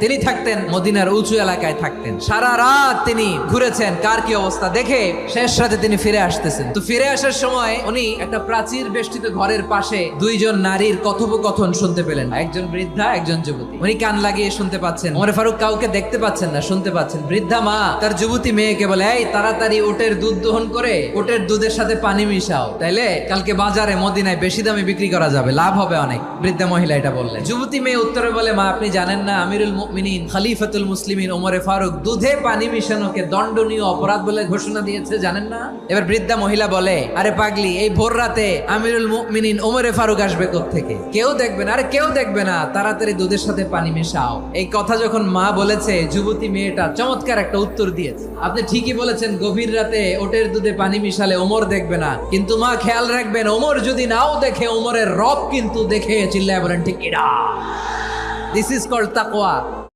তিনি থাকতেন মদিনার উঁচু এলাকায় থাকতেন, সারা রাত তিনি ঘুরেছেন কার কি অবস্থা দেখে শেষ রাতে তিনি ফিরে আসতেছেন। তো ফিরে আসার সময় উনি একটা প্রাচীর বেষ্টিত ঘরের পাশে দুইজন নারীর কথোপকথন শুনতে পেলেন, একজন বৃদ্ধা একজন যুবতী। উনি কান লাগিয়ে শুনতে পাচ্ছেন, ওমর ফারুক কাউকে দেখতে পাচ্ছেন না, শুনতে পাচ্ছেন। বৃদ্ধা মা তার যুবতী মেয়েকে বলে, এই তাড়াতাড়ি উটের দুধ দহন করে উটের দুধের সাথে পানি মিশাও, তাইলে কালকে বাজারে মদিনায় বেশি দামে বিক্রি করা যাবে, লাভ হবে অনেক। বৃদ্ধা মহিলা এটা বললেন। যুবতী মেয়ে উত্তরে বলে, মা আপনি জানেন না আমিরুল মুমিনিন খলিফাতুল মুসলিমিন ওমরে ফারুক দুধে পানি মিশানোকে দণ্ডনীয় অপরাধ বলে ঘোষণা দিয়েছে, জানেন না? এবার বৃদ্ধা মহিলা বলে, আরে পাগলি, এই ভোর রাতে আমিরুল মুমিনিন ওমরে ফারুক আসবে কোত্থেকে? কেউ দেখবে না। আরে কেউ দেখবে না, তাড়াতাড়ি দুধের সাথে পানি মেশাও। এই কথা যখন মা বলেছে, যুবতী মেয়েটা চমৎকার একটা উত্তর দিয়েছে, আপনি ঠিকই বলেছেন, গভীর রাতে ওটের দুধে পানি মিশালে ওমর দেখবে না, কিন্তু মা খেয়াল রাখবেন, ওমর যদি নাও দেখে, ওমরের রব কিন্তু দেখে। চিল্লায় বলেন ঠিক কিনা? দিস ইজ কল্ড তাকওয়া।